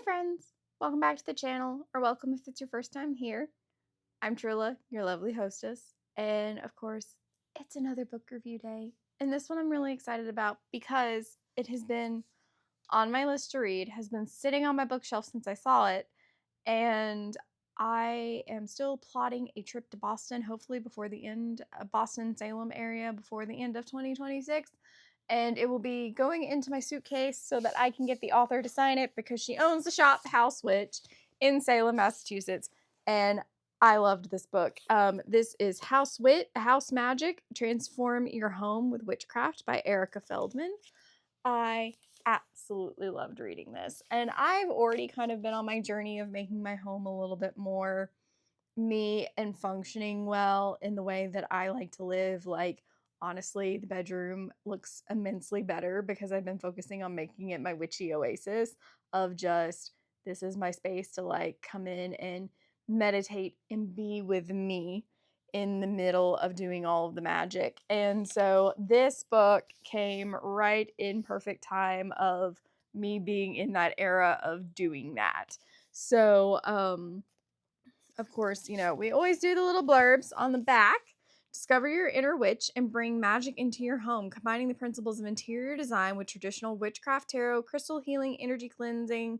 Hi friends! Welcome back to the channel, or welcome if it's your first time here. I'm Trula, your lovely hostess, and of course, it's another book review day. And this one I'm really excited about because it has been on my list to read, has been sitting on my bookshelf since I saw it, and I am still plotting a trip to Boston, hopefully before the end, Boston Salem area, before the end of 2026. And it will be going into my suitcase so that I can get the author to sign it because she owns the shop HausMagick in Salem, Massachusetts. And I loved this book. This is HausMagick, Transform Your Home with Witchcraft by Erica Feldmann. I absolutely loved reading this. And I've already kind of been on my journey of making my home a little bit more me and functioning well in the way that I like to live. Like, honestly, the bedroom looks immensely better because I've been focusing on making it my witchy oasis of just, this is my space to like come in and meditate and be with me in the middle of doing all of the magic. And so this book came right in perfect time of me being in that era of doing that. So, of course, we always do the little blurbs on the back. Discover your inner witch and bring magic into your home, combining the principles of interior design with traditional witchcraft, tarot, crystal healing, energy cleansing,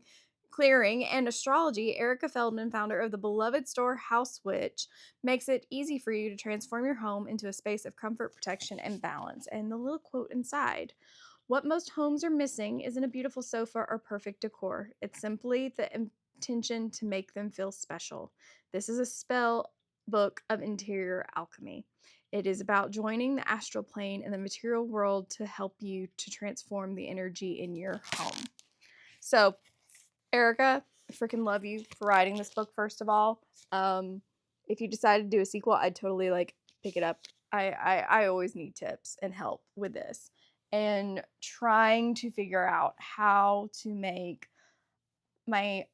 clearing, and astrology. Erica Feldmann, founder of the beloved store HausMagick, makes it easy for you to transform your home into a space of comfort, protection, and balance. And the little quote inside: what most homes are missing isn't a beautiful sofa or perfect decor. It's simply the intention to make them feel special. This is a spell book of interior alchemy. It is about joining the astral plane and the material world to help you to transform the energy in your home. So, Erica, I freaking love you for writing this book, first of all. If you decided to do a sequel, I'd totally pick it up. I always need tips and help with this. And trying to figure out how to make my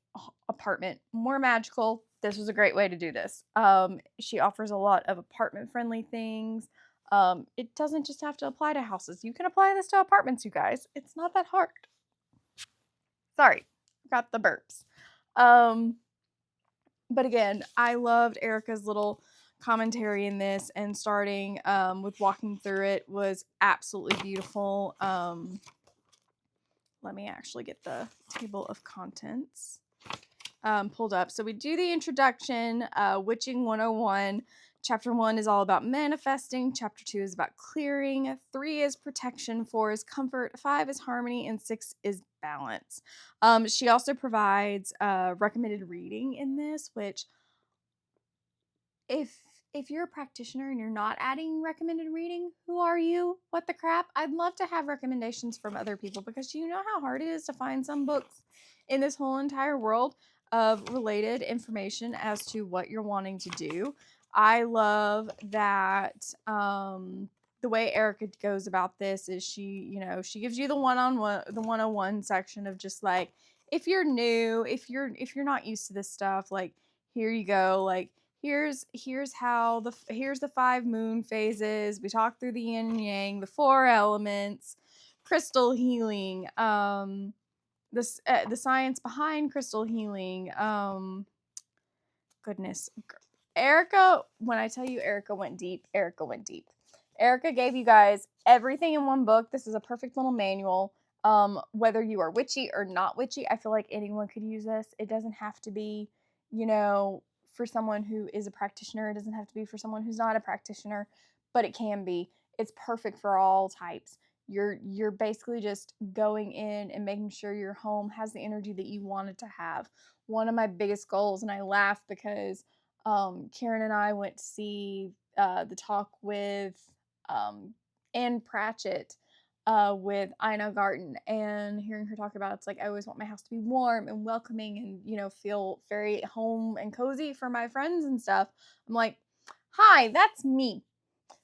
apartment more magical. This was a great way to do this. She offers a lot of apartment friendly things. It doesn't just have to apply to houses. You can apply this to apartments, you guys. It's not that hard. Sorry, got the burps. But again, I loved Erica's little commentary in this, and starting with walking through it was absolutely beautiful. Let me actually get the table of contents pulled up. So we do the introduction, Witching 101. Chapter 1 is all about manifesting. Chapter 2 is about clearing. 3 is protection. 4 is comfort. 5 is harmony. And 6 is balance. She also provides recommended reading in this, which if you're a practitioner and you're not adding recommended reading, who are you? What the crap? I'd love to have recommendations from other people, because you know how hard it is to find some books in this whole entire world of related information as to what you're wanting to do. I love that the way Erica goes about this is she gives you the one-on-one, the 101 section of just like, if you're new, if you're not used to this stuff, like, here you go, like, here's the 5 moon phases. We talk through the yin and yang, the 4 elements, crystal healing, the science behind crystal healing. Goodness, Erica, when I tell you Erica went deep, Erica went deep. Erica gave you guys everything in one book. This is a perfect little manual. Whether you are witchy or not witchy, I feel like anyone could use this. It doesn't have to be, for someone who is a practitioner. It doesn't have to be for someone who's not a practitioner, but it can be. It's perfect for all types. You're basically just going in and making sure your home has the energy that you want it to have. One of my biggest goals, and I laugh because Karen and I went to see the talk with Anne Pratchett with Ina Garten, and hearing her talk about, it's like, I always want my house to be warm and welcoming and feel very home and cozy for my friends and stuff. I'm like, hi, that's me.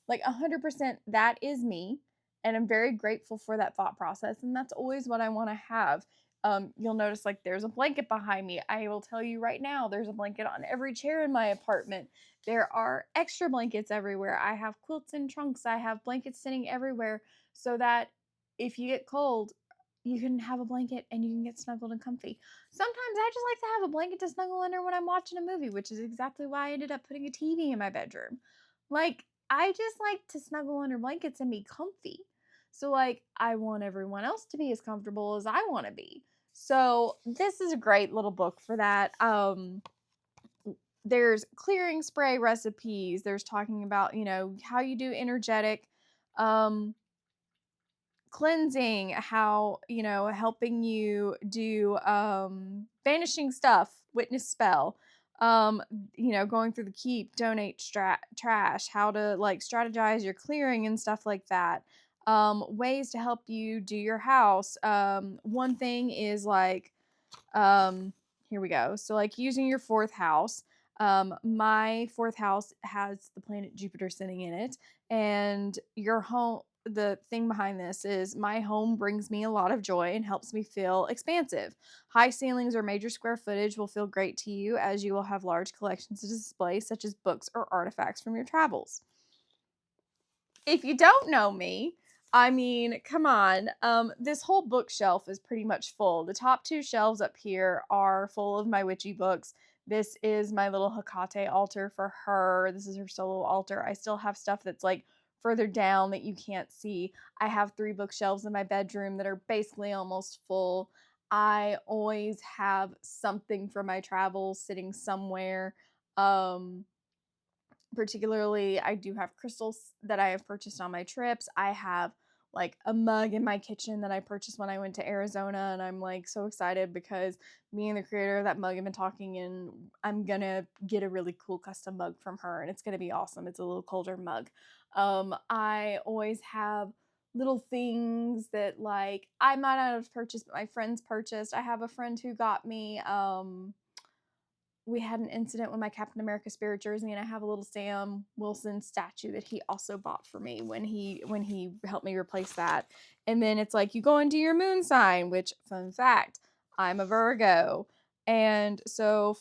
Like 100%, that is me. And I'm very grateful for that thought process. And that's always what I want to have. You'll notice, like, there's a blanket behind me. I will tell you right now, there's a blanket on every chair in my apartment. There are extra blankets everywhere. I have quilts and trunks. I have blankets sitting everywhere so that if you get cold, you can have a blanket and you can get snuggled and comfy. Sometimes I just like to have a blanket to snuggle under when I'm watching a movie, which is exactly why I ended up putting a TV in my bedroom. Like, I just like to snuggle under blankets and be comfy. So, like, I want everyone else to be as comfortable as I want to be. So, this is a great little book for that. There's clearing spray recipes. There's talking about, how you do energetic cleansing, how, helping you do banishing stuff, witness spell, um, going through the keep, donate, trash, how to like strategize your clearing and stuff like that. Ways to help you do your house. One thing is like, here we go. So like using your fourth house. My fourth house has the planet Jupiter sitting in it, and your home, the thing behind this is my home brings me a lot of joy and helps me feel expansive. High ceilings or major square footage will feel great to you, as you will have large collections to display, such as books or artifacts from your travels. If you don't know me, I mean, come on. This whole bookshelf is pretty much full. The top two shelves up here are full of my witchy books. This is my little Hecate altar for her. This is her solo altar. I still have stuff that's like further down that you can't see. I have 3 bookshelves in my bedroom that are basically almost full. I always have something from my travels sitting somewhere. Particularly, I do have crystals that I have purchased on my trips. I have like a mug in my kitchen that I purchased when I went to Arizona, and I'm like so excited because me and the creator of that mug have been talking, and I'm gonna get a really cool custom mug from her, and it's gonna be awesome. It's a little colder mug. I always have little things that like I might not have purchased, but my friends purchased. I have a friend who got me we had an incident with my Captain America spirit jersey, and I have a little Sam Wilson statue that he also bought for me when he helped me replace that. And then it's like you go into your moon sign, which, fun fact, I'm a Virgo. And so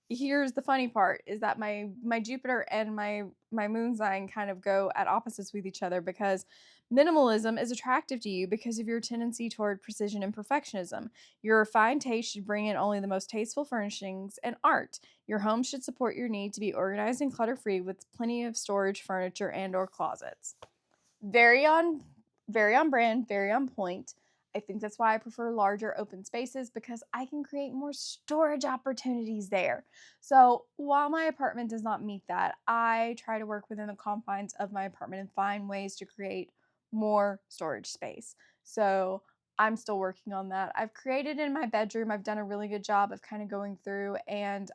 here's the funny part is that my Jupiter and my moon sign kind of go at opposites with each other, because minimalism is attractive to you because of your tendency toward precision and perfectionism. Your refined taste should bring in only the most tasteful furnishings and art. Your home should support your need to be organized and clutter-free with plenty of storage, furniture, and or closets. Very on very on brand, very on point. I think that's why I prefer larger open spaces, because I can create more storage opportunities there. So while my apartment does not meet that, I try to work within the confines of my apartment and find ways to create more storage space. So I'm still working on that. I've created in my bedroom. I've done a really good job of kind of going through and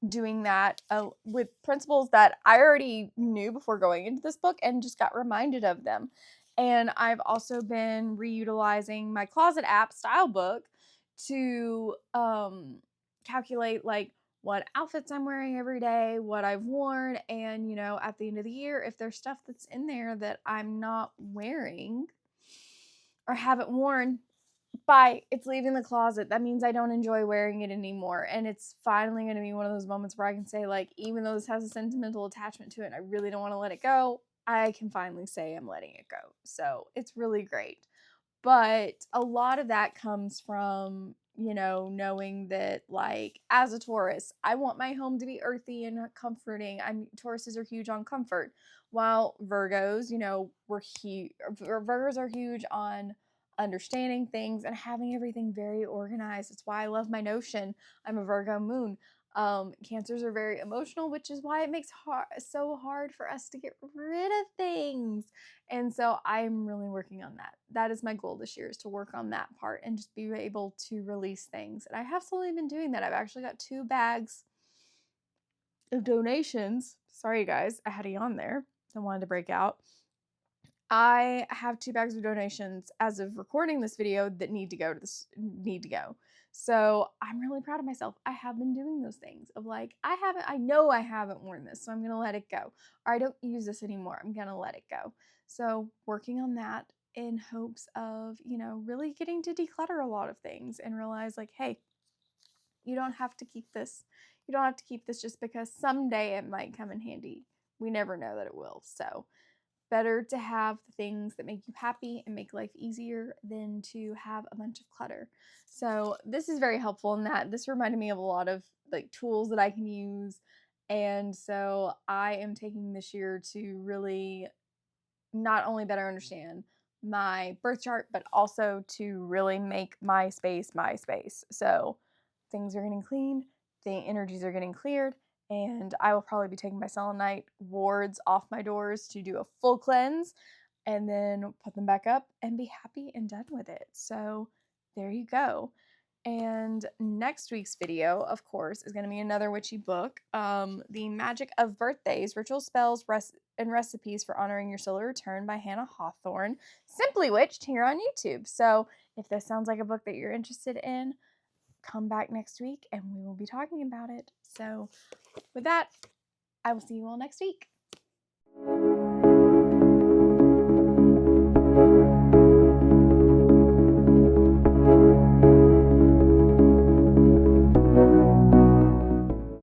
doing that with principles that I already knew before going into this book and just got reminded of them. And I've also been reutilizing my closet app style book to calculate like what outfits I'm wearing every day, what I've worn, and at the end of the year, if there's stuff that's in there that I'm not wearing or haven't worn, by it's leaving the closet, that means I don't enjoy wearing it anymore. And it's finally going to be one of those moments where I can say, like, even though this has a sentimental attachment to it and I really don't want to let it go, I can finally say I'm letting it go. So it's really great. But a lot of that comes from, knowing that, like, as a Taurus, I want my home to be earthy and comforting. Tauruses are huge on comfort, while Virgos, Virgos are huge on understanding things and having everything very organized. It's why I love my Notion. I'm a Virgo moon. Cancers are very emotional, which is why it makes so hard for us to get rid of things. And so I'm really working on that. That is my goal this year, is to work on that part and just be able to release things. And I have slowly been doing that. I've actually got 2 bags of donations. Sorry, guys, I had a yawn there. I wanted to break out. I have 2 bags of donations as of recording this video that need to go. So I'm really proud of myself. I have been doing those things of like, I know I haven't worn this, so I'm going to let it go. Or I don't use this anymore, I'm going to let it go. So working on that in hopes of, really getting to declutter a lot of things and realize like, hey, you don't have to keep this. You don't have to keep this just because someday it might come in handy. We never know that it will. So better to have the things that make you happy and make life easier than to have a bunch of clutter. So this is very helpful in that this reminded me of a lot of like tools that I can use. And so I am taking this year to really not only better understand my birth chart, but also to really make my space my space. So things are getting cleaned, the energies are getting cleared, and I will probably be taking my selenite wards off my doors to do a full cleanse and then put them back up and be happy and done with it. So there you go. And next week's video, of course, is going to be another witchy book, The Magic of Birthdays, Ritual Spells and Recipes for Honoring Your Solar Return by Hannah Hawthorne, Simply Witched here on YouTube. So if this sounds like a book that you're interested in, come back next week and we will be talking about it. So with that, I will see you all next week.